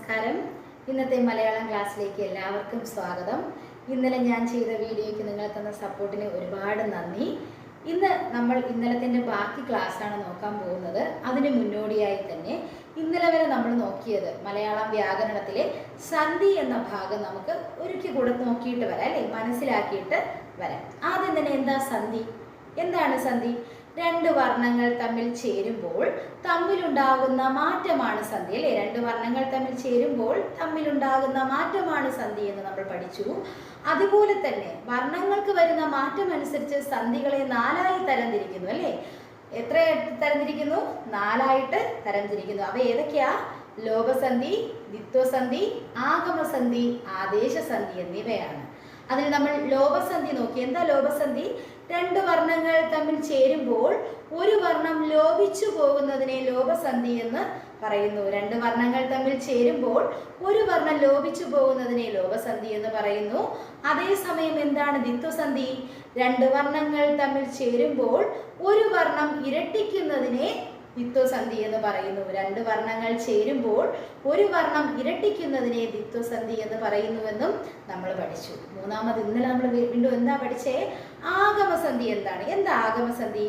നമസ്കാരം. ഇന്നത്തെ മലയാളം ക്ലാസ്സിലേക്ക് എല്ലാവർക്കും സ്വാഗതം. ഇന്നലെ ഞാൻ ചെയ്ത വീഡിയോയ്ക്ക് നിങ്ങൾ തന്ന സപ്പോർട്ടിന് ഒരുപാട് നന്ദി. ഇന്ന് നമ്മൾ ഇന്നലത്തിൻ്റെ ബാക്കി ക്ലാസ്സാണ് നോക്കാൻ പോകുന്നത്. അതിന് മുന്നോടിയായി തന്നെ ഇന്നലെ വരെ നമ്മൾ നോക്കിയത് മലയാളം വ്യാകരണത്തിലെ സന്ധി എന്ന ഭാഗം നമുക്ക് ഒരിക്കൽ കൂടെ നോക്കിയിട്ട് വരാം, അല്ലേ? മനസ്സിലാക്കിയിട്ട് വരാം. ആദ്യം തന്നെ എന്താ സന്ധി? എന്താണ് സന്ധി? രണ്ട് വർണ്ണങ്ങൾ തമ്മിൽ ചേരുമ്പോൾ തമ്മിലുണ്ടാകുന്ന മാറ്റമാണ് സന്ധി, അല്ലേ? രണ്ട് വർണ്ണങ്ങൾ തമ്മിൽ ചേരുമ്പോൾ തമ്മിലുണ്ടാകുന്ന മാറ്റമാണ് സന്ധി എന്ന് നമ്മൾ പഠിച്ചു. അതുപോലെ തന്നെ വർണ്ണങ്ങൾക്ക് വരുന്ന മാറ്റം അനുസരിച്ച് സന്ധികളെ നാലായി തരംതിരിക്കുന്നു, അല്ലേ? എത്ര തരംതിരിക്കുന്നു? നാലായിട്ട് തരംതിരിക്കുന്നു. അവ ഏതൊക്കെയാ? ലോപസന്ധി, ദ്വിത്വസന്ധി, ആഗമസന്ധി, ആദേശസന്ധി എന്നിവയാണ്. അതിൽ നമ്മൾ ലോപസന്ധി നോക്കി. എന്താ ലോപസന്ധി? രണ്ട് വർണ്ണങ്ങൾ തമ്മിൽ ചേരുമ്പോൾ ഒരു വർണ്ണം ലോപിച്ചു പോകുന്നതിനെ ലോപസന്ധി എന്ന് പറയുന്നു. രണ്ട് വർണ്ണങ്ങൾ തമ്മിൽ ചേരുമ്പോൾ ഒരു വർണ്ണം ലോപിച്ചു പോകുന്നതിനെ ലോപസന്ധി എന്ന് പറയുന്നു. അതേസമയം എന്താണ് ദ്വിത്വസന്ധി? രണ്ട് വർണ്ണങ്ങൾ തമ്മിൽ ചേരുമ്പോൾ ഒരു വർണ്ണം ഇരട്ടിക്കുന്നതിനെ ദ്വിത്വസന്ധി എന്ന് പറയുന്നു. രണ്ട് വർണ്ണങ്ങൾ ചേരുമ്പോൾ ഒരു വർണ്ണം ഇരട്ടിക്കുന്നതിനെ ദ്വിത്വസന്ധി എന്ന് പറയുന്നുവെന്നും നമ്മൾ പഠിച്ചു. മൂന്നാമത് ഇന്നലെ നമ്മൾ വീണ്ടും എന്താ പഠിച്ചേ? ആഗമസന്ധി എന്താണ്? എന്താ ആഗമസന്ധി?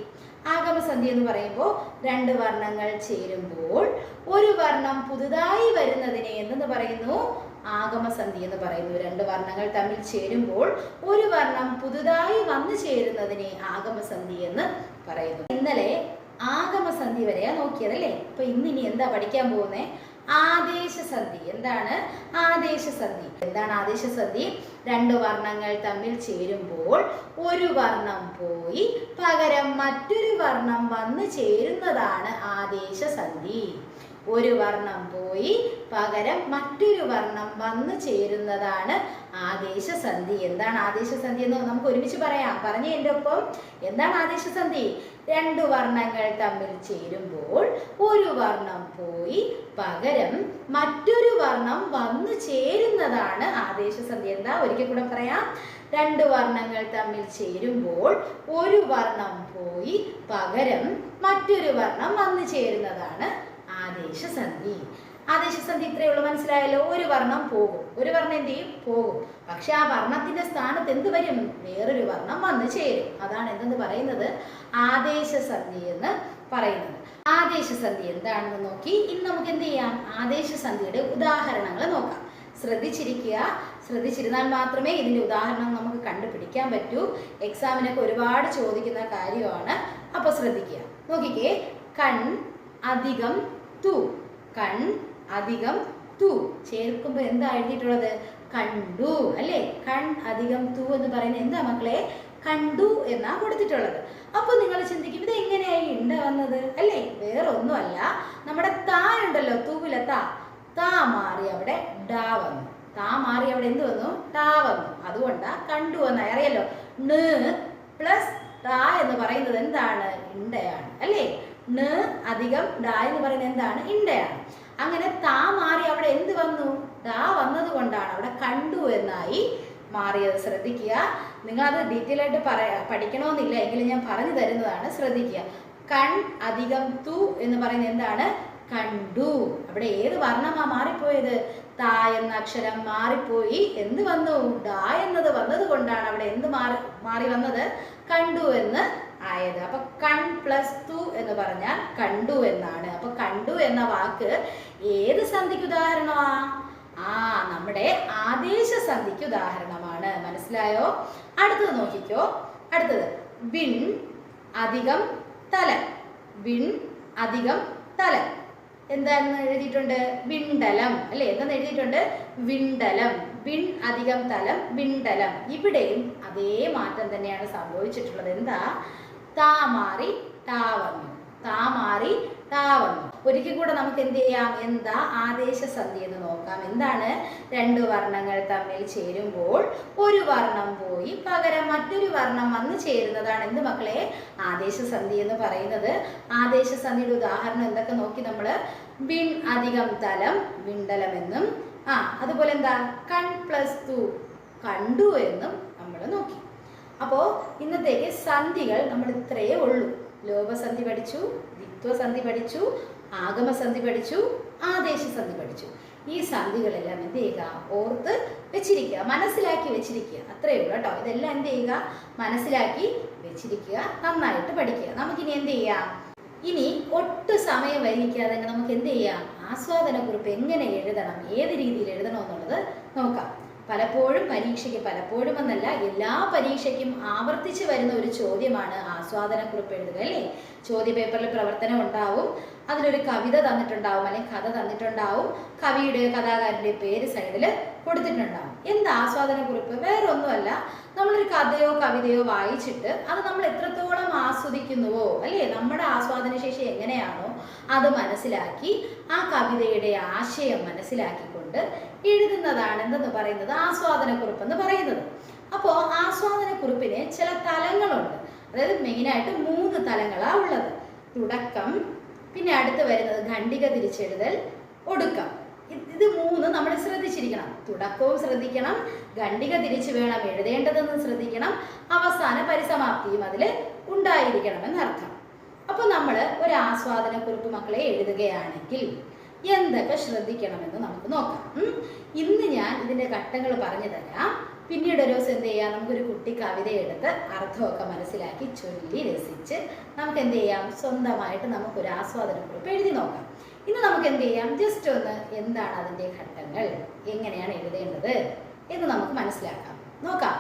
ആഗമസന്ധി എന്ന് പറയുമ്പോൾ രണ്ട് വർണ്ണങ്ങൾ ചേരുമ്പോൾ ഒരു വർണ്ണം പുതുതായി വരുന്നതിനെ എന്തെന്ന് പറയുന്നു? ആഗമസന്ധി എന്ന് പറയുന്നു. രണ്ട് വർണ്ണങ്ങൾ തമ്മിൽ ചേരുമ്പോൾ ഒരു വർണ്ണം പുതുതായി വന്നു ചേരുന്നതിനെ ആഗമസന്ധി എന്ന് പറയുന്നു. ഇന്നലെ ആഗമസന്ധി വരെയാ നോക്കിയത്, അല്ലേ? അപ്പൊ ഇന്നിനി എന്താ പഠിക്കാൻ പോകുന്നേ? ആദേശസന്ധി. എന്താണ് ആദേശസന്ധി? എന്താണ് ആദേശസന്ധി? രണ്ട് വർണ്ണങ്ങൾ തമ്മിൽ ചേരുമ്പോൾ ഒരു വർണ്ണം പോയി പകരം മറ്റൊരു വർണ്ണം വന്നു ചേരുന്നതാണ് ആദേശസന്ധി. ഒരു വർണ്ണം പോയി പകരം മറ്റൊരു വർണ്ണം വന്നു ചേരുന്നതാണ് ആദേശസന്ധി. എന്താണ് ആദേശസന്ധി എന്ന് നമുക്ക് ഒരുമിച്ച് പറയാം. പറഞ്ഞേ എൻ്റെ ഒപ്പം. എന്താണ് ആദേശസന്ധി? രണ്ട് വർണ്ണങ്ങൾ തമ്മിൽ ചേരുമ്പോൾ ഒരു വർണ്ണം പോയി പകരം മറ്റൊരു വർണ്ണം വന്നു ചേരുന്നതാണ് ആദേശസന്ധി. എന്താ? ഒരിക്കൽ കൂടെ പറയാം. രണ്ട് വർണ്ണങ്ങൾ തമ്മിൽ ചേരുമ്പോൾ ഒരു വർണ്ണം പോയി പകരം മറ്റൊരു വർണ്ണം വന്നു ചേരുന്നതാണ് ആദേശസന്ധി. ആദേശസന്ധി ഇത്രയേ ഉള്ളൂ. മനസ്സിലായല്ലോ? ഒരു വർണ്ണം പോകും, ഒരു വർണ്ണം എന്ത് ചെയ്യും? പോകും. പക്ഷെ ആ വർണ്ണത്തിന്റെ സ്ഥാനത്ത് എന്ത് വരും? വേറൊരു വർണ്ണം വന്നു ചേരും. അതാണ് എന്തെന്ന് പറയുന്നത്? ആദേശസന്ധി എന്ന് പറയുന്നത്. ആദേശസന്ധി എന്താണെന്ന് നോക്കി ഇന്ന് നമുക്ക് എന്ത് ചെയ്യാം? ആദേശസന്ധിയുടെ ഉദാഹരണങ്ങൾ നോക്കാം. ശ്രദ്ധിച്ചിരിക്കുക. ശ്രദ്ധിച്ചിരുന്നാൽ മാത്രമേ ഇതിന്റെ ഉദാഹരണം നമുക്ക് കണ്ടുപിടിക്കാൻ പറ്റൂ. എക്സാമിനൊക്കെ ഒരുപാട് ചോദിക്കുന്ന കാര്യമാണ്. അപ്പൊ ശ്രദ്ധിക്കുക. നോക്കിക്കേ. കൺ അധികം തു. കൺ അധികം തു ചേർക്കുമ്പോൾ എന്താ എഴുതിയിട്ടുള്ളത്? കണ്ടു, അല്ലേ? കൺ അധികം തു എന്ന് പറയുന്നത് എന്താ മക്കളെ? കണ്ടു എന്നാ കൊടുത്തിട്ടുള്ളത്. അപ്പൊ നിങ്ങൾ ചിന്തിക്കും, ഇത് എങ്ങനെയായി ഇണ്ട വന്നത്, അല്ലേ? വേറെ ഒന്നുമല്ല, നമ്മുടെ താ ഉണ്ടല്ലോ, തൂവിലെ താ മാറി അവിടെ ഡാ വന്നു. താ മാറി അവിടെ എന്ത് വന്നു? ടാ വന്നു. അതുകൊണ്ടാ കണ്ടു എന്ന് അറിയാലോ. ണ് പ്ലസ് ടാ എന്ന് പറയുന്നത് എന്താണ്? ഇണ്ടയാണ്, അല്ലേ? ണ് അധികം ഡാ എന്ന് പറയുന്നത് എന്താണ്? ഇണ്ടയാണ്. അങ്ങനെ താ മാറി അവിടെ എന്ത് വന്നു? ഡാ വന്നത് കൊണ്ടാണ് അവിടെ കണ്ടു എന്നായി മാറിയത്. ശ്രദ്ധിക്കുക. നിങ്ങളത് ഡീറ്റെയിൽ ആയിട്ട് പഠിക്കണമെന്നില്ല, എങ്കിലും ഞാൻ പറഞ്ഞു തരുന്നതാണ്. ശ്രദ്ധിക്കുക. കൺ അധികം തു എന്ന് പറയുന്നത് എന്താണ്? കണ്ടു. അവിടെ ഏത് വർണ്ണമാ മാറിപ്പോയത്? താ എന്ന അക്ഷരം മാറിപ്പോയി. എന്ത് വന്നു? ഡാ എന്നത് വന്നത് കൊണ്ടാണ് അവിടെ എന്ത് മാറി വന്നത്? കണ്ടു എന്ന് ആയത്. അപ്പൊ കൺ പ്ലസ് തു എന്ന് പറഞ്ഞാൽ കണ്ടു എന്നാണ്. അപ്പൊ കണ്ടു എന്ന വാക്ക് ഏത് സന്ധിക്ക് ഉദാഹരണമാ? നമ്മുടെ ആദേശസന്ധിക്ക് ഉദാഹരണമാണ്. മനസ്സിലായോ? അടുത്തത് നോക്കിക്കോ. അടുത്തത് വിൺ അധികം തലം. വിൺ അധികം തലം എന്താണെന്ന് എഴുതിയിട്ടുണ്ട്? വിണ്ടലം, അല്ലെ? എന്താന്ന് എഴുതിയിട്ടുണ്ട്? വിണ്ടലം. വിൺ അധികം തലം വിണ്ടലം. ഇവിടെയും അതേ മാറ്റം തന്നെയാണ് സംഭവിച്ചിട്ടുള്ളത്. എന്താ? താ മാറി ടാ വന്നു. താ മാറി ടാ വന്നു. ഒരിക്കൽ കൂടെ നമുക്ക് എന്ത് ചെയ്യാം? എന്താ ആദേശസന്ധി എന്ന് നോക്കാം. എന്താണ്? രണ്ട് വർണ്ണങ്ങൾ തമ്മിൽ ചേരുമ്പോൾ ഒരു വർണ്ണം പോയി പകരം മറ്റൊരു വർണ്ണം വന്നു ചേരുന്നതാണ് എന്ത് മക്കളെ? ആദേശസന്ധി എന്ന് പറയുന്നത്. ആദേശസന്ധിയുടെ ഉദാഹരണം എന്തൊക്കെ നോക്കി നമ്മള്? വിൺ അധികം തലം വിണ്ടലം എന്നും, അതുപോലെ എന്താ? കൺ പ്ലസ് തു കണ്ടു എന്നും നമ്മൾ നോക്കി. അപ്പോൾ ഇന്നത്തേക്ക് സന്ധികൾ നമ്മൾ ഇത്രയേ ഉള്ളൂ. ലോപസന്ധി പഠിച്ചു, ദ്വിത്വസന്ധി പഠിച്ചു, ആഗമസന്ധി പഠിച്ചു, ആദേശസന്ധി പഠിച്ചു. ഈ സന്ധികളെല്ലാം എന്ത് ചെയ്യുക, ഓർത്ത് വെച്ചിരിക്കുക, മനസ്സിലാക്കി വെച്ചിരിക്കുക. അത്രയേ ഉള്ളൂ കേട്ടോ. ഇതെല്ലാം എന്ത് ചെയ്യുക, മനസ്സിലാക്കി വെച്ചിരിക്കുക, നന്നായിട്ട് പഠിക്കുക. നമുക്കിനി എന്ത് ചെയ്യാം, ഇനി ഒട്ടും സമയം വൈകിക്കാതെ നമുക്ക് എന്ത് ചെയ്യാം, ആസ്വാദനക്കുറിപ്പ് എങ്ങനെ എഴുതണം, ഏത് രീതിയിൽ എഴുതണം എന്നുള്ളത് നോക്കാം. പലപ്പോഴും പലപ്പോഴും എന്നല്ല, എല്ലാ പരീക്ഷയ്ക്കും ആവർത്തിച്ച് വരുന്ന ഒരു ചോദ്യമാണ് ആസ്വാദനക്കുറിപ്പ് എഴുതുക അല്ലേ. ചോദ്യ പേപ്പറിൽ പ്രവർത്തനം ഉണ്ടാവും, അതിലൊരു കവിത തന്നിട്ടുണ്ടാവും അല്ലെങ്കിൽ കഥ തന്നിട്ടുണ്ടാവും, കവിയുടെയോ കഥാകാരൻ്റെ പേര് സൈഡിൽ കൊടുത്തിട്ടുണ്ടാവും. എന്താ ആസ്വാദനക്കുറിപ്പ്? വേറെ ഒന്നുമല്ല, നമ്മളൊരു കഥയോ കവിതയോ വായിച്ചിട്ട് അത് നമ്മൾ എത്രത്തോളം ആസ്വദിക്കുന്നുവോ അല്ലേ, നമ്മുടെ ആസ്വാദന ശേഷി എങ്ങനെയാണോ അത് മനസ്സിലാക്കി ആ കവിതയുടെ ആശയം മനസ്സിലാക്കിക്കൊണ്ട് എഴുതുന്നതാണ് എന്തെന്ന് പറയുന്നത് ആസ്വാദനക്കുറിപ്പ് എന്ന് പറയുന്നത്. അപ്പോൾ ആസ്വാദനക്കുറിപ്പിന് ചില തലങ്ങളുണ്ട്. അതായത് മെയിനായിട്ട് 3 തലങ്ങളാണ് ഉള്ളത്. തുടക്കം, പിന്നെ അടുത്ത് വരുന്നത് ഖണ്ഡിക തിരിച്ചെഴുതൽ, ഒടുക്കം. ഇത് 3 നമ്മൾ ശ്രദ്ധിച്ചിരിക്കണം. തുടക്കവും ശ്രദ്ധിക്കണം, ഖണ്ഡിക തിരിച്ചു വേണം എഴുതേണ്ടതെന്ന് ശ്രദ്ധിക്കണം, അവസാന പരിസമാപ്തിയും അതിൽ ഉണ്ടായിരിക്കണം എന്നർത്ഥം. അപ്പോൾ നമ്മൾ ഒരു ആസ്വാദനക്കുറിപ്പ് മക്കളെ എഴുതുകയാണെങ്കിൽ എന്തൊക്കെ ശ്രദ്ധിക്കണമെന്ന് നമുക്ക് നോക്കാം. ഇന്ന് ഞാൻ ഇതിൻ്റെ ഘട്ടങ്ങൾ പറഞ്ഞു തരാം. പിന്നീട് ഒരു ദിവസം എന്ത് ചെയ്യാം, നമുക്കൊരു കുട്ടി കവിത എടുത്ത് അർത്ഥമൊക്കെ മനസ്സിലാക്കി ചൊല്ലി രസിച്ച് നമുക്ക് എന്ത് ചെയ്യാം, സ്വന്തമായിട്ട് നമുക്കൊരു ആസ്വാദനക്കുറിപ്പ് എഴുതി നോക്കാം. ഇന്ന് നമുക്ക് എന്ത് ചെയ്യാം, ജസ്റ്റ് ഒന്ന് എന്താണ് അതിൻ്റെ ഘട്ടങ്ങൾ, എങ്ങനെയാണ് എഴുതേണ്ടത് എന്ന് നമുക്ക് മനസ്സിലാക്കാം, നോക്കാം.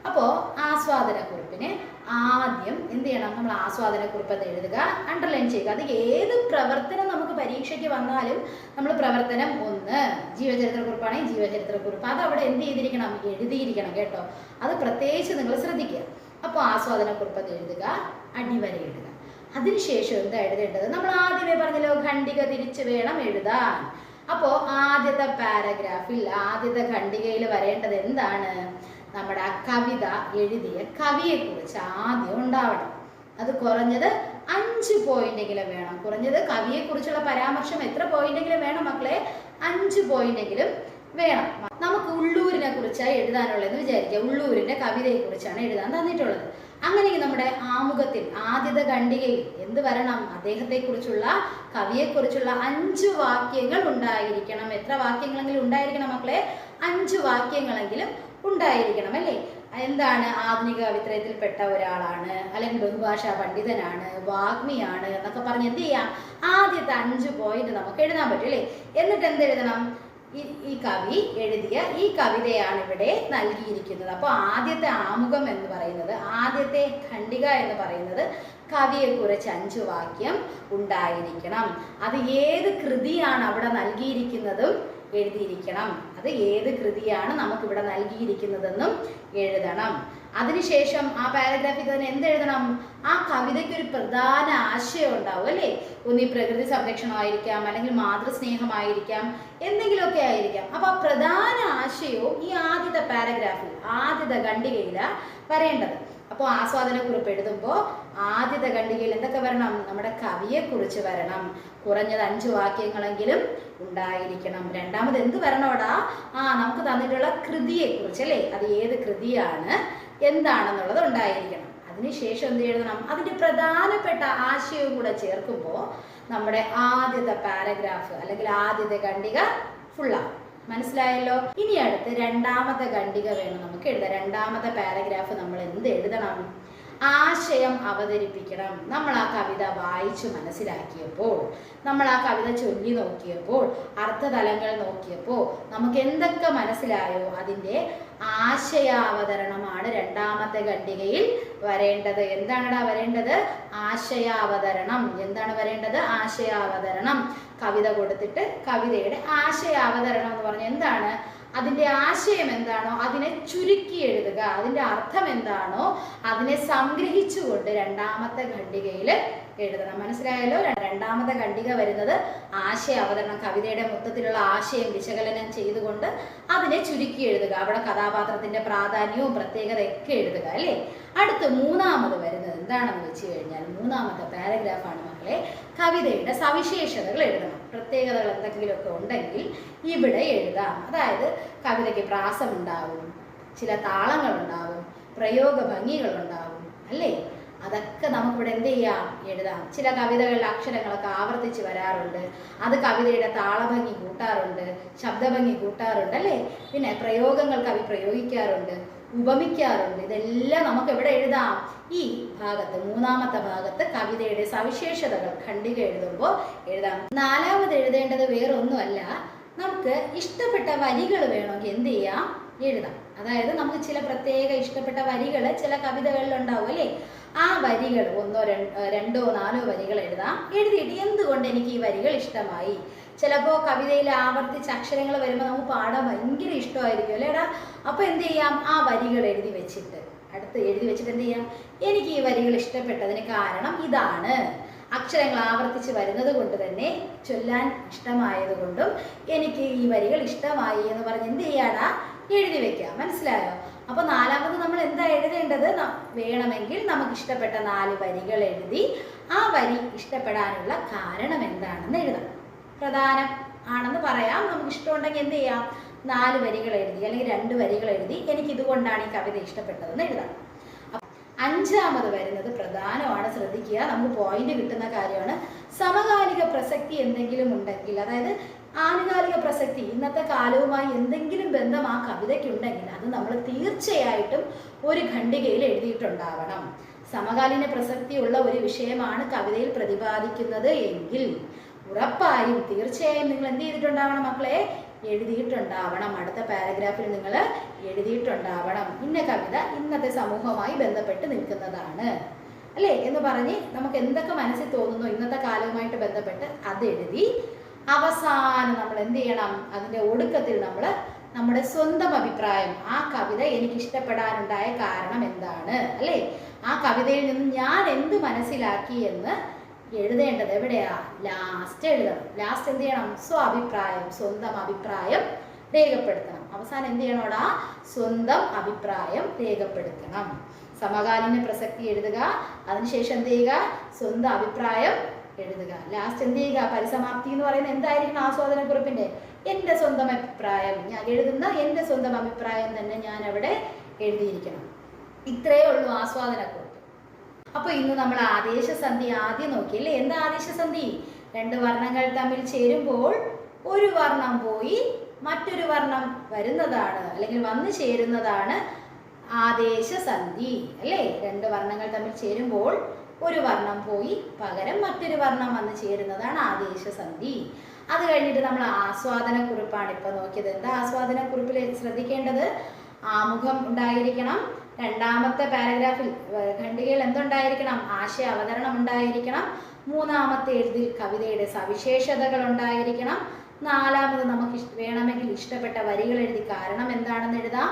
അപ്പോൾ ആസ്വാദനക്കുറിപ്പിന് ആദ്യം എന്ത് ചെയ്യണം, നമ്മൾ ആസ്വാദനക്കുറിപ്പ് അത് എഴുതുക, അണ്ടർലൈൻ ചെയ്യുക. അത് ഏത് പ്രവർത്തനം നമുക്ക് പരീക്ഷയ്ക്ക് വന്നാലും നമ്മൾ പ്രവർത്തനം 1 ജീവചരിത്രക്കുറിപ്പാണെങ്കിൽ ജീവചരിത്രക്കുറിപ്പ് അത് അവിടെ എന്ത് ചെയ്തിരിക്കണം, എഴുതിയിരിക്കണം കേട്ടോ. അത് പ്രത്യേകിച്ച് നിങ്ങൾ ശ്രദ്ധിക്കുക. അപ്പോൾ ആസ്വാദനക്കുറിപ്പ് അത് എഴുതുക, അടിവര ഇടുക. അതിനുശേഷം എന്താ എഴുതേണ്ടത്, നമ്മൾ ആദ്യമേ പറഞ്ഞല്ലോ ഖണ്ഡിക തിരിച്ച് വേണം എഴുതാൻ. അപ്പോൾ ആദ്യത്തെ പാരഗ്രാഫിൽ ആദ്യത്തെ ഖണ്ഡികയിൽ വരേണ്ടത് എന്താണ്, നമ്മുടെ ആ കവിത എഴുതിയ കവിയെക്കുറിച്ച് ആദ്യം ഉണ്ടാവണം. അത് കുറഞ്ഞത് 5 പോയിന്റെങ്കിലും വേണം. കുറഞ്ഞത് കവിയെക്കുറിച്ചുള്ള പരാമർശം എത്ര പോയിന്റെങ്കിലും വേണം മക്കളെ, 5 പോയിന്റെങ്കിലും വേണം. നമുക്ക് ഉള്ളൂരിനെ കുറിച്ചാണ് എഴുതാനുള്ളതെന്ന് വിചാരിക്കുക. ഉള്ളൂരിൻ്റെ കവിതയെക്കുറിച്ചാണ് എഴുതാൻ തന്നിട്ടുള്ളത്. അങ്ങനെയെങ്കിൽ നമ്മുടെ ആമുഖത്തിൽ ആദ്യത്തെ ഖണ്ഡികയിൽ എന്ത് വരണം, അദ്ദേഹത്തെക്കുറിച്ചുള്ള കവിയെക്കുറിച്ചുള്ള 5 വാക്യങ്ങൾ ഉണ്ടായിരിക്കണം. എത്ര വാക്യങ്ങളെങ്കിലും ഉണ്ടായിരിക്കണം മക്കളെ, 5 വാക്യങ്ങളെങ്കിലും ഉണ്ടായിരിക്കണം അല്ലേ. എന്താണ്, ആധുനിക കവിത്രയത്തിൽപ്പെട്ട ഒരാളാണ്, അല്ലെങ്കിൽ ബഹുഭാഷാ പണ്ഡിതനാണ്, വാഗ്മിയാണ് എന്നൊക്കെ പറഞ്ഞ് എന്ത് ചെയ്യാം, ആദ്യത്തെ 5 പോയിന്റ് നമുക്ക് എഴുതാൻ പറ്റും അല്ലേ. എന്നിട്ട് എന്തെഴുതണം, ഈ കവി എഴുതിയ ഈ കവിതയാണ് ഇവിടെ നൽകിയിരിക്കുന്നത്. അപ്പോൾ ആദ്യത്തെ ആമുഖം എന്ന് പറയുന്നത്, ആദ്യത്തെ ഖണ്ഡിക എന്ന് പറയുന്നത് കവിയെക്കുറിച്ച് 5 വാക്യം ഉണ്ടായിരിക്കണം. അത് ഏത് കൃതിയാണ് അവിടെ നൽകിയിരിക്കുന്നതും എഴുതിയിരിക്കണം. അത് ഏത് കൃതിയാണ് നമുക്കിവിടെ നൽകിയിരിക്കുന്നതെന്നും എഴുതണം. അതിനുശേഷം ആ പാരഗ്രാഫിൽ തന്നെ എന്തെഴുതണം, ആ കവിതയ്ക്ക് ഒരു പ്രധാന ആശയം ഉണ്ടാവും അല്ലേ. ഒന്നീ പ്രകൃതി സംരക്ഷണമായിരിക്കാം, അല്ലെങ്കിൽ മാതൃസ്നേഹമായിരിക്കാം, എന്തെങ്കിലുമൊക്കെ ആയിരിക്കാം. അപ്പോൾ ആ പ്രധാന ആശയവും ഈ ആദ്യത്തെ പാരഗ്രാഫിൽ ആദ്യത്തെ ഖണ്ഡികയിലാണ് വരേണ്ടത്. അപ്പോൾ ആസ്വാദനക്കുറിപ്പ് എഴുതുമ്പോൾ ആദ്യത്തെ ഖണ്ഡികയിൽ എന്തൊക്കെ വരണം, നമ്മുടെ കവിയെക്കുറിച്ച് വരണം, കുറഞ്ഞത് 5 വാക്യങ്ങളെങ്കിലും ഉണ്ടായിരിക്കണം. രണ്ടാമത് എന്ത് വരണോടാ, നമുക്ക് തന്നിട്ടുള്ള കൃതിയെക്കുറിച്ച് അല്ലേ, അത് ഏത് കൃതിയാണ് എന്താണെന്നുള്ളത് ഉണ്ടായിരിക്കണം. അതിനുശേഷം എന്ത് എഴുതണം, അതിൻ്റെ പ്രധാനപ്പെട്ട ആശയവും കൂടെ ചേർക്കുമ്പോൾ നമ്മുടെ ആദ്യത്തെ പാരഗ്രാഫ് അല്ലെങ്കിൽ ആദ്യത്തെ ഖണ്ഡിക ഫുള്ളാണ്. മനസ്സിലായല്ലോ. ഇനി അടുത്ത് രണ്ടാമത്തെ ഖണ്ഡിക വേണം നമുക്ക് എഴുതാം. രണ്ടാമത്തെ പാരഗ്രാഫ് നമ്മൾ എന്ത് എഴുതണം, ആശയം അവതരിപ്പിക്കണം. നമ്മൾ ആ കവിത വായിച്ചു മനസ്സിലാക്കിയപ്പോൾ, നമ്മൾ ആ കവിത ചൊല്ലി നോക്കിയപ്പോൾ, അർത്ഥതലങ്ങൾ നോക്കിയപ്പോൾ നമുക്ക് എന്തൊക്കെ മനസ്സിലായോ അതിൻ്റെ ആശയാവതരണമാണ് രണ്ടാമത്തെ ഖണ്ഡികയിൽ വരേണ്ടത്. എന്താണടാ വരേണ്ടത്, ആശയാവതരണം. എന്താണ് വരേണ്ടത്, ആശയാവതരണം. കവിത കൊടുത്തിട്ട് കവിതയുടെ ആശയാവതരണം എന്ന് പറഞ്ഞാൽ എന്താണ്, അതിൻ്റെ ആശയം എന്താണോ അതിനെ ചുരുക്കി എഴുതുക, അതിൻ്റെ അർത്ഥം എന്താണോ അതിനെ സംഗ്രഹിച്ചുകൊണ്ട് രണ്ടാമത്തെ ഖണ്ഡികയിൽ എഴുതണം. മനസ്സിലായല്ലോ. രണ്ടാമത്തെ ഖണ്ഡിക വരുന്നത് ആശയ അവതരണം, കവിതയുടെ മൊത്തത്തിലുള്ള ആശയം വിശകലനം ചെയ്തുകൊണ്ട് അതിനെ ചുരുക്കി എഴുതുക. അവിടെ കഥാപാത്രത്തിന്റെ പ്രാധാന്യവും പ്രത്യേകതയൊക്കെ എഴുതുക അല്ലേ. അടുത്ത് മൂന്നാമത് വരുന്നത് എന്താണെന്ന് വെച്ച് കഴിഞ്ഞാൽ, മൂന്നാമത്തെ പാരഗ്രാഫാണ് മക്കളെ, കവിതയുടെ സവിശേഷതകൾ എഴുതണം. പ്രത്യേകതകൾ എന്തെങ്കിലുമൊക്കെ ഉണ്ടെങ്കിൽ ഇവിടെ എഴുതാം. അതായത് കവിതയ്ക്ക് പ്രാസമുണ്ടാവും, ചില താളങ്ങളുണ്ടാവും, പ്രയോഗ ഭംഗികളുണ്ടാവും അല്ലേ. അതൊക്കെ നമുക്കിവിടെ എന്ത് ചെയ്യാം, എഴുതാം. ചില കവിതകളിലെ അക്ഷരങ്ങളൊക്കെ ആവർത്തിച്ച് വരാറുണ്ട്. അത് കവിതയുടെ താളഭംഗി കൂട്ടാറുണ്ട്, ശബ്ദഭംഗി കൂട്ടാറുണ്ട് അല്ലേ. പിന്നെ പ്രയോഗങ്ങൾ കവി പ്രയോഗിക്കാറുണ്ട്, ഉപമിക്കാറുണ്ട്. ഇതെല്ലാം നമുക്ക് എവിടെ എഴുതാം, ഈ ഭാഗത്ത്, മൂന്നാമത്തെ ഭാഗത്ത് കവിതയുടെ സവിശേഷതകൾ ഖണ്ഡിക എഴുതുമ്പോൾ എഴുതാം. നാലാമത് എഴുതേണ്ടത് വേറൊന്നുമല്ല, നമുക്ക് ഇഷ്ടപ്പെട്ട വരികൾ വേണമെങ്കിൽ എന്ത് ചെയ്യാം, എഴുതാം. അതായത് നമുക്ക് ചില പ്രത്യേക ഇഷ്ടപ്പെട്ട വരികൾ ചില കവിതകളിൽ ഉണ്ടാവും അല്ലേ. ആ വരികൾ ഒന്നോ രണ്ടോ നാലോ വരികൾ എഴുതാം. എഴുതിയിട്ട് എന്തുകൊണ്ട് എനിക്ക് ഈ വരികൾ ഇഷ്ടമായി. ചിലപ്പോൾ കവിതയിൽ ആവർത്തിച്ച് അക്ഷരങ്ങൾ വരുമ്പോൾ നമുക്ക് പാടാൻ ഭയങ്കര ഇഷ്ടമായിരിക്കും അല്ലേടാ. അപ്പോൾ എന്ത് ചെയ്യാം, ആ വരികൾ എഴുതി വെച്ചിട്ട് എന്ത് ചെയ്യാം, എനിക്ക് ഈ വരികൾ ഇഷ്ടപ്പെട്ടതിന് കാരണം ഇതാണ്, അക്ഷരങ്ങൾ ആവർത്തിച്ച് വരുന്നത് കൊണ്ട് തന്നെ ചൊല്ലാൻ ഇഷ്ടമായതുകൊണ്ടും എനിക്ക് ഈ വരികൾ ഇഷ്ടമായി എന്ന് പറഞ്ഞ് എന്ത് ചെയ്യാടാ, എഴുതി വെക്കാം. മനസ്സിലായോ? അപ്പോൾ നാലാമത് നമ്മൾ എന്താ എഴുതേണ്ടത്, വേണമെങ്കിൽ നമുക്ക് ഇഷ്ടപ്പെട്ട 4 വരികൾ എഴുതി ആ വരി ഇഷ്ടപ്പെടാനുള്ള കാരണം എന്താണെന്ന് എഴുതാം. പ്രധാനം ആണെന്ന് പറയാം. നമുക്ക് ഇഷ്ടമുണ്ടെങ്കിൽ എന്ത് ചെയ്യാം, 4 വരികൾ എഴുതി അല്ലെങ്കിൽ 2 വരികൾ എഴുതി എനിക്ക് ഇതുകൊണ്ടാണ് ഈ കവിത ഇഷ്ടപ്പെട്ടതെന്ന് എഴുതാം. അഞ്ചാമത് വരുന്നത് പ്രധാനമാണ്, ശ്രദ്ധിക്കുക, നമുക്ക് പോയിന്റ് കിട്ടുന്ന കാര്യമാണ്. സമകാലിക പ്രസക്തി എന്തെങ്കിലും ഉണ്ടെങ്കിൽ, അതായത് ആനുകാലിക പ്രസക്തി, ഇന്നത്തെ കാലവുമായി എന്തെങ്കിലും ബന്ധം ആ കവിതയ്ക്കുണ്ടെങ്കിൽ അത് നമ്മൾ തീർച്ചയായിട്ടും ഒരു ഖണ്ഡികയിൽ എഴുതിയിട്ടുണ്ടാവണം. സമകാലീന പ്രസക്തിയുള്ള ഒരു വിഷയമാണ് കവിതയിൽ പ്രതിപാദിക്കുന്നത് എങ്കിൽ ഉറപ്പായും തീർച്ചയായും നിങ്ങൾ എന്ത് ചെയ്തിട്ടുണ്ടാവണം മക്കളെ, എഴുതിയിട്ടുണ്ടാവണം. അടുത്ത പാരഗ്രാഫിൽ നിങ്ങൾ എഴുതിയിട്ടുണ്ടാവണം, ഇന്ന കവിത ഇന്നത്തെ സമൂഹവുമായി ബന്ധപ്പെട്ട് നിൽക്കുന്നതാണ് അല്ലേ എന്ന് പറഞ്ഞ് നമുക്ക് എന്തൊക്കെ മനസ്സിൽ തോന്നുന്നു ഇന്നത്തെ കാലവുമായിട്ട് ബന്ധപ്പെട്ട് അത് എഴുതി അവസാനം നമ്മൾ എന്ത് ചെയ്യണം, അതിൻ്റെ ഒടുക്കത്തിൽ നമ്മൾ നമ്മുടെ സ്വന്തം അഭിപ്രായം, ആ കവിത എനിക്ക് ഇഷ്ടപ്പെടാനുണ്ടായ കാരണം എന്താണ് അല്ലേ, ആ കവിതയിൽ നിന്ന് ഞാൻ എന്ത് മനസ്സിലാക്കി എന്ന് എഴുതേണ്ടത് എവിടെയാ, ലാസ്റ്റ് എഴുതണം. ലാസ്റ്റ് എന്ത് ചെയ്യണം, സ്വന്തം അഭിപ്രായം രേഖപ്പെടുത്തണം. അവസാനം എന്ത് ചെയ്യണോടാ, സ്വന്തം അഭിപ്രായം രേഖപ്പെടുത്തണം. സമകാലീന പ്രസക്തി എഴുതുക, അതിനുശേഷം എന്ത് ചെയ്യുക, സ്വന്തം അഭിപ്രായം എഴുതുക. ലാസ്റ്റ് എന്ത് ചെയ്യുക, പരിസമാപ്തി എന്ന് പറയുന്നത് എന്തായിരിക്കണം, ആസ്വാദനക്കുറിപ്പിന്റെ എൻ്റെ സ്വന്തം അഭിപ്രായം, ഞാൻ എഴുതുന്ന എൻ്റെ സ്വന്തം അഭിപ്രായം തന്നെ ഞാൻ അവിടെ എഴുതിയിരിക്കണം. ഇത്രയേ ഉള്ളൂ ആസ്വാദനക്കുറിപ്പ്. അപ്പോൾ ഇന്ന് നമ്മൾ ആദേശസന്ധി ആദ്യം നോക്കിയല്ലേ. എന്താ ആദേശസന്ധി, 2 വർണ്ണങ്ങൾ തമ്മിൽ ചേരുമ്പോൾ ഒരു വർണ്ണം പോയി മറ്റൊരു വർണ്ണം വരുന്നതാണ് അല്ലെങ്കിൽ വന്നു ചേരുന്നതാണ് ആദേശസന്ധി അല്ലേ. 2 വർണ്ണങ്ങൾ തമ്മിൽ ചേരുമ്പോൾ ഒരു വർണ്ണം പോയി പകരം മറ്റൊരു വർണ്ണം വന്ന് ചേരുന്നതാണ് ആദേശസന്ധി. അത് കഴിഞ്ഞിട്ട് നമ്മൾ ആസ്വാദനക്കുറിപ്പാണ് ഇപ്പൊ നോക്കിയത്. എന്താ ആസ്വാദനക്കുറിപ്പിൽ ശ്രദ്ധിക്കേണ്ടത്, ആമുഖം ഉണ്ടായിരിക്കണം. രണ്ടാമത്തെ പാരഗ്രാഫിൽ ഖണ്ഡികയിൽ എന്തുണ്ടായിരിക്കണം, ആശയ അവതരണം ഉണ്ടായിരിക്കണം. മൂന്നാമത്തെ എഴുതിൽ കവിതയുടെ സവിശേഷതകൾ ഉണ്ടായിരിക്കണം. നാലാമത് നമുക്ക് വേണമെങ്കിൽ ഇഷ്ടപ്പെട്ട വരികൾ എഴുതി കാരണം എന്താണെന്ന് എഴുതാം.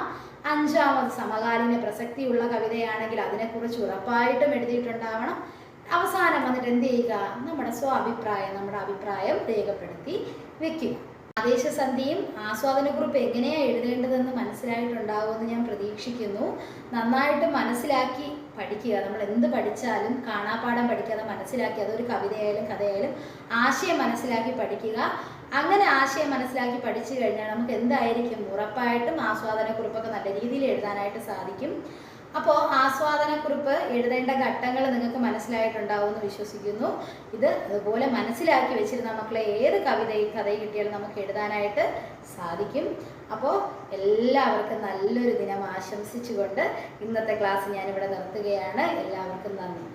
അഞ്ചാമത് സമകാലീന പ്രസക്തിയുള്ള കവിതയാണെങ്കിൽ അതിനെക്കുറിച്ച് ഉറപ്പായിട്ടും എഴുതിയിട്ടുണ്ടാവണം. അവസാനം വന്നിട്ട് എന്ത് ചെയ്യുക, നമ്മുടെ അഭിപ്രായം രേഖപ്പെടുത്തി വെക്കുക. ആദേശസന്ധിയും ആസ്വാദനക്കുറിപ്പ് എങ്ങനെയാണ് എഴുതേണ്ടതെന്ന് മനസ്സിലായിട്ടുണ്ടാവുമെന്ന് ഞാൻ പ്രതീക്ഷിക്കുന്നു. നന്നായിട്ട് മനസ്സിലാക്കി പഠിക്കുക. നമ്മൾ എന്ത് പഠിച്ചാലും കാണാപ്പാഠം പഠിക്കാതെ മനസ്സിലാക്കി, അതൊരു കവിതയായാലും കഥയായാലും ആശയം മനസ്സിലാക്കി പഠിക്കുക. അങ്ങനെ ആശയം മനസ്സിലാക്കി പഠിച്ചു കഴിഞ്ഞാൽ നമുക്ക് എന്തായിരിക്കും, ഉറപ്പായിട്ടും ആസ്വാദനക്കുറിപ്പൊക്കെ നല്ല രീതിയിൽ എഴുതാനായിട്ട് സാധിക്കും. അപ്പോൾ ആസ്വാദനക്കുറിപ്പ് എഴുതേണ്ട ഘട്ടങ്ങൾ നിങ്ങൾക്ക് മനസ്സിലായിട്ടുണ്ടാവുമെന്ന് വിശ്വസിക്കുന്നു. ഇത് അതുപോലെ മനസ്സിലാക്കി വെച്ചിരുന്ന മക്കളെ ഏത് കഥയും കിട്ടിയാലും നമുക്ക് എഴുതാനായിട്ട് സാധിക്കും. അപ്പോൾ എല്ലാവർക്കും നല്ലൊരു ദിനം ആശംസിച്ചുകൊണ്ട് ഇന്നത്തെ ക്ലാസ് ഞാനിവിടെ നിർത്തുകയാണ്. എല്ലാവർക്കും നന്ദി.